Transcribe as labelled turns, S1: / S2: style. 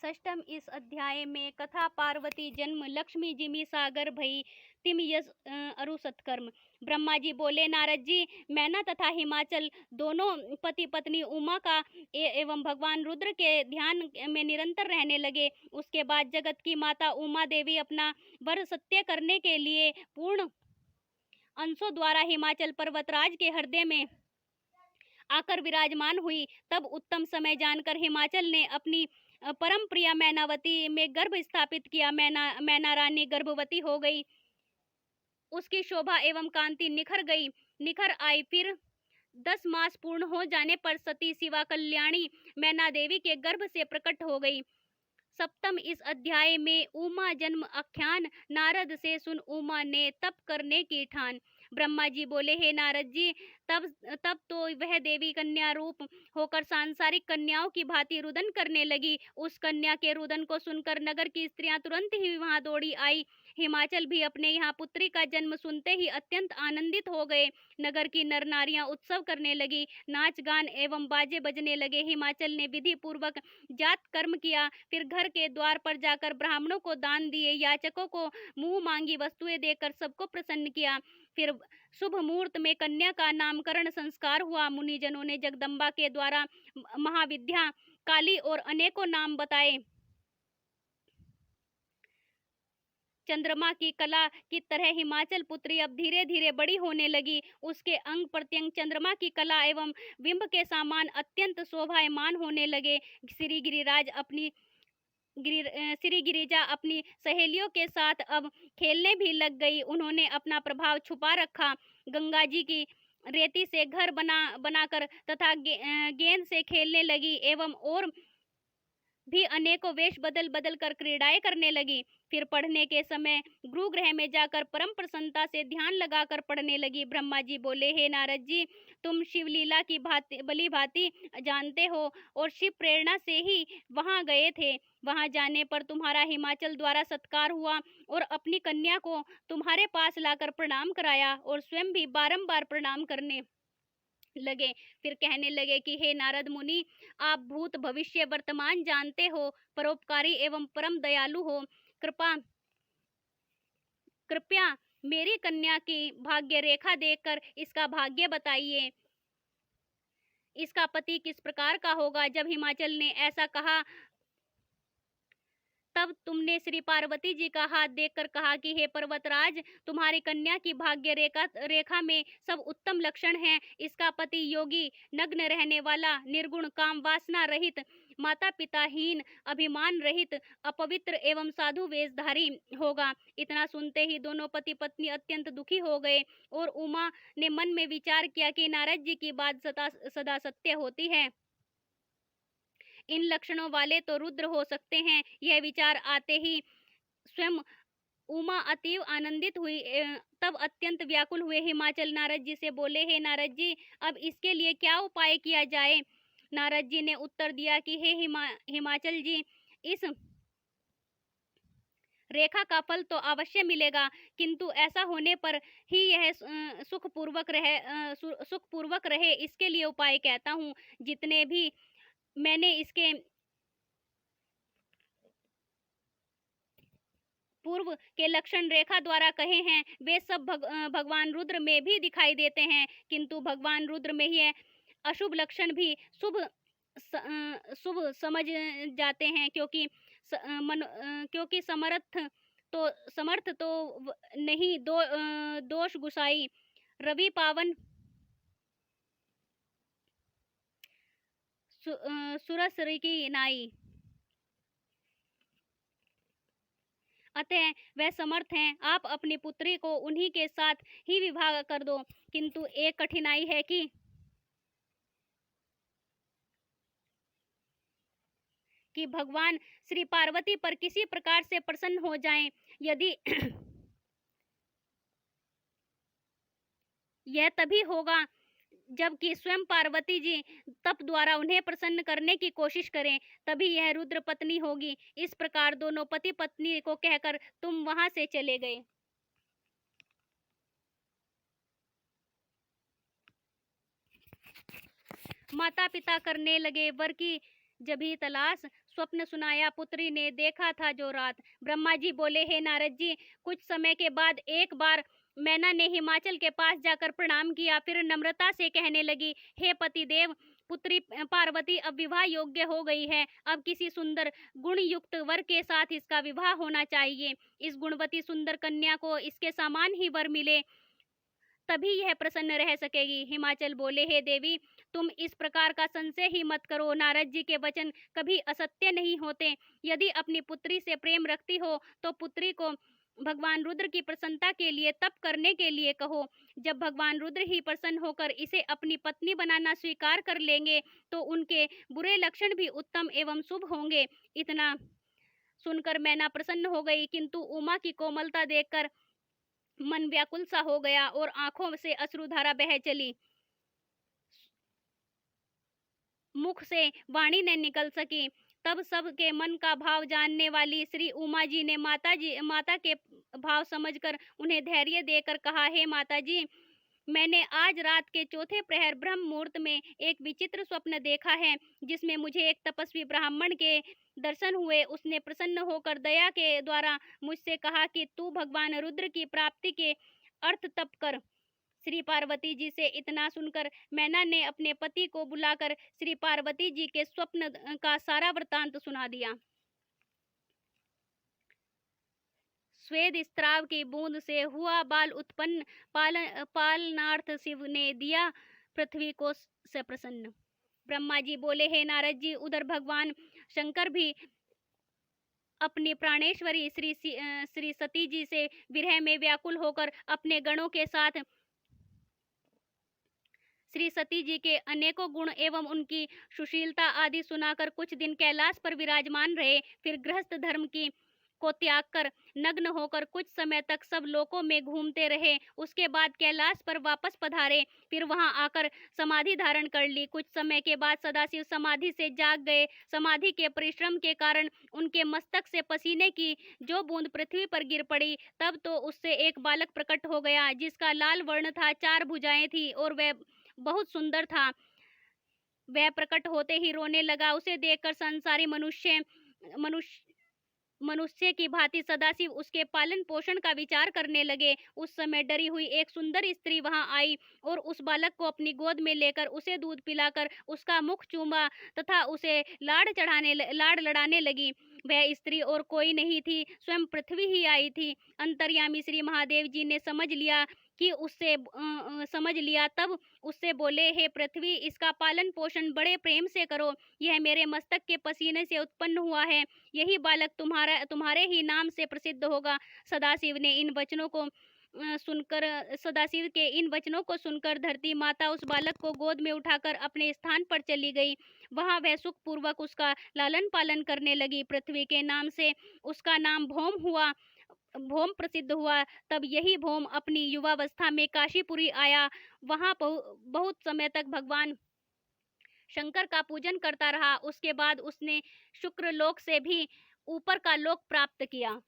S1: षष्ठम इस अध्याय में कथा पार्वती जन्म लक्ष्मी जिमी सागर भई तिम यस अरु सत्कर्म। ब्रह्मा जी बोले, नारद जी, मैना तथा हिमाचल दोनों पति पत्नी उमा का एवं भगवान रुद्र के ध्यान में निरंतर रहने लगे। उसके बाद जगत की माता उमा देवी अपना वर सत्य करने के लिए पूर्ण अंशों द्वारा हिमाचल पर्वतराज के हृदय में आकर विराजमान हुई। तब उत्तम समय जानकर हिमाचल ने अपनी परम प्रिया मैनावती में गर्भ स्थापित किया। मैना रानी गर्भवती हो गई। उसकी शोभा एवं कांति निखर आई। फिर 10 मास पूर्ण हो जाने पर सती शिवा कल्याणी मैना देवी के गर्भ से प्रकट हो गई। सप्तम इस अध्याय में उमा जन्म आख्यान। नारद से सुन उमा ने तप करने की ठान। ब्रह्मा जी बोले, हे नारद जी, तब तो वह देवी कन्या रूप होकर सांसारिक कन्याओं की भांति रुदन करने लगी। उस कन्या के रुदन को सुनकर नगर की स्त्रियां तुरंत ही वहां दौड़ी आई। हिमाचल भी अपने यहाँ पुत्री का जन्म सुनते ही अत्यंत आनंदित हो गए। नगर की नर नारियां उत्सव करने लगी, नाच गान एवं बाजे बजने लगे। हिमाचल ने विधि पूर्वक जात कर्म किया, फिर घर के द्वार पर जाकर ब्राह्मणों को दान दिए, याचकों को मुंह मांगी वस्तुएं देकर सबको प्रसन्न किया। फिर शुभ मुहूर्त में कन्या का नामकरण संस्कार हुआ। मुनिजनों ने जगदम्बा के द्वारा महाविद्या, काली और अनेकों नाम बताए। चंद्रमा की कला की तरह हिमाचल पुत्री अब धीरे धीरे बड़ी होने लगी। उसके अंग प्रत्यंग चंद्रमा की कला एवं बिंब के समान अत्यंत शोभायमान होने लगे। श्री गिरिजा अपनी सहेलियों के साथ अब खेलने भी लग गई। उन्होंने अपना प्रभाव छुपा रखा। गंगा जी की रेती से घर बनाकर तथा गेंद से खेलने लगी एवं और भी अनेकों वेश बदल बदल कर क्रीड़ाएं करने लगी। फिर पढ़ने के समय गुरुगृह में जाकर परम प्रसन्नता से ध्यान लगाकर पढ़ने लगी। ब्रह्मा जी बोले, हे नारद जी, तुम शिवलीला की भली भांति जानते हो और शिव प्रेरणा से ही वहां गए थे। वहां जाने पर तुम्हारा हिमाचल द्वारा सत्कार हुआ और अपनी कन्या को तुम्हारे पास लाकर प्रणाम कराया और स्वयं भी बारंबार प्रणाम करने लगे। फिर कहने लगे कि हे नारद मुनि, आप भूत भविष्य वर्तमान जानते हो, परोपकारी एवं परम दयालु हो। कृपया मेरी कन्या की भाग्य रेखा देखकर इसका भाग्य बताइए। इसका पति किस प्रकार का होगा। जब हिमाचल ने ऐसा कहा तब तुमने श्री पार्वती जी का हाथ देखकर कहा कि हे पर्वतराज, तुम्हारी कन्या की भाग्य रेखा में सब उत्तम लक्षण हैं। इसका पति योगी, नग्न रहने वाला, निर्गुण, काम वासना रहित, माता पिताहीन, अभिमान रहित, अपवित्र एवं साधु वेशधारी होगा। इतना सुनते ही दोनों पति पत्नी अत्यंत दुखी हो गए और उमा ने मन में विचार किया कि नारद जी की बात सदा सत्य होती है। इन लक्षणों वाले तो रुद्र हो सकते हैं। यह विचार आते ही स्वयं उमा अतीव आनंदित हुई। तब अत्यंत व्याकुल हुए हिमाचल नारद जी से बोले, हे नारद जी, अब इसके लिए क्या उपाय किया जाए। नारद जी ने उत्तर दिया कि हे हिमाचल जी, इस रेखा का फल तो अवश्य मिलेगा, किंतु ऐसा होने पर ही यह सुखपूर्वक रहे, इसके लिए उपाय कहता हूँ। जितने भी मैंने इसके पूर्व के लक्षण रेखा द्वारा कहे हैं, वे सब भगवान रुद्र में भी दिखाई देते हैं, किंतु भगवान रुद्र में ही अशुभ लक्षण भी शुभ समझ जाते हैं, क्योंकि समर्थ तो नहीं, दोष गुसाई, रवि पावन, सुरसरी की नाई, अतः वह समर्थ हैं। आप अपनी पुत्री को उन्हीं के साथ ही विवाह कर दो। किंतु एक कठिनाई है कि भगवान श्री पार्वती पर किसी प्रकार से प्रसन्न हो जाएं। यदि यह तभी होगा जबकि स्वयं पार्वती जी तप द्वारा उन्हें प्रसन्न करने की कोशिश करें, तभी यह रुद्र पत्नी होगी। इस प्रकार दोनों पति पत्नी को कहकर तुम वहां से चले गए। माता पिता करने लगे वर की जभी तलाश स्वप्न सुनाया पुत्री ने देखा था जो रात। ब्रह्मा जी बोले, हे नारद जी, कुछ समय के बाद एक बार मैना ने हिमाचल के पास जाकर प्रणाम किया, फिर नम्रता से कहने लगी, हे पतिदेव, पुत्री पार्वती अब विवाह योग्य हो गई है। अब किसी सुंदर गुण युक्त वर के साथ इसका विवाह होना चाहिए। इस गुणवती सुंदर कन्या को इसके समान ही वर मिले, तभी यह प्रसन्न रह सकेगी। हिमाचल बोले, हे देवी, तुम इस प्रकार का संशय ही मत करो। नारद जी के वचन कभी असत्य नहीं होते। यदि अपनी पुत्री से प्रेम रखती हो तो पुत्री को भगवान रुद्र की प्रसन्नता के लिए तप करने के लिए कहो। जब भगवान रुद्र ही प्रसन्न होकर इसे अपनी पत्नी बनाना स्वीकार कर लेंगे तो उनके बुरे लक्षण भी उत्तम एवं शुभ होंगे। इतना सुनकर मैना प्रसन्न हो गई, किंतु उमा की कोमलता देखकर मन व्याकुल सा हो गया और आंखों से अश्रुधारा बह चली। मुख से वाणी न निकल सकी। तब सबके मन का भाव जानने वाली श्री उमा जी ने माता के भाव समझकर उन्हें धैर्य देकर कहा, हे माता जी, मैंने आज रात के चौथे प्रहर ब्रह्म मुहूर्त में एक विचित्र स्वप्न देखा है, जिसमें मुझे एक तपस्वी ब्राह्मण के दर्शन हुए। उसने प्रसन्न होकर दया के द्वारा मुझसे कहा कि तू भगवान रुद्र की प्राप्ति के अर्थ तप कर। श्री पार्वती जी से इतना सुनकर मैना ने अपने पति को बुलाकर श्री पार्वती जी के स्वप्न का सारा वृतांत सुना दिया। स्वेद स्त्राव की बूंद से हुआ बाल उत्पन्न, पालनार्थ शिव ने दिया पृथ्वी को से प्रसन्न। ब्रह्मा जी बोले, हे नारद जी, उधर भगवान शंकर भी अपनी प्राणेश्वरी श्री सती जी से विरह में व्याकुल होकर अपने गणों के साथ श्री सती जी के अनेकों गुण एवं उनकी सुशीलता आदि सुनाकर कुछ दिन कैलाश पर विराजमान रहे। फिर गृहस्थ धर्म की को त्याग कर नग्न होकर कुछ समय तक सब लोकों में घूमते रहे। उसके बाद कैलाश पर वापस पधारे, फिर वहां आकर समाधि धारण कर ली। कुछ समय के बाद सदाशिव समाधि से जाग गए। समाधि के परिश्रम के कारण उनके मस्तक से पसीने की जो बूंद पृथ्वी पर गिर पड़ी, तब तो उससे एक बालक प्रकट हो गया, जिसका लाल वर्ण था, 4 भुजाएं थी और वह बहुत सुंदर था। वह प्रकट होते ही रोने लगा। उसे देखकर संसारी मनुष्य की भांति सदाशिव उसके पालन पोषण का विचार करने लगे। उस समय डरी हुई एक सुंदर स्त्री वहां आई और उस बालक को अपनी गोद में लेकर उसे दूध पिलाकर उसका मुख चूमा तथा उसे लाड़ लड़ाने लगी। वह स्त्री और कोई नहीं थी, स्वयं पृथ्वी ही आई थी। अंतर्यामी श्री महादेव जी ने समझ लिया, तब उससे बोले, हे पृथ्वी, इसका पालन पोषण बड़े प्रेम से करो। यह मेरे मस्तक के पसीने से उत्पन्न हुआ है। यही बालक तुम्हारे ही नाम से प्रसिद्ध होगा। सदाशिव के इन वचनों को सुनकर धरती माता उस बालक को गोद में उठाकर अपने स्थान पर चली गई। वहां वह सुख पूर्वक उसका लालन पालन करने लगी। पृथ्वी के नाम से उसका नाम भौम प्रसिद्ध हुआ। तब यही भौम अपनी युवावस्था में काशीपुरी आया। वहां बहुत समय तक भगवान शंकर का पूजन करता रहा। उसके बाद उसने शुक्र लोक से भी ऊपर का लोक प्राप्त किया।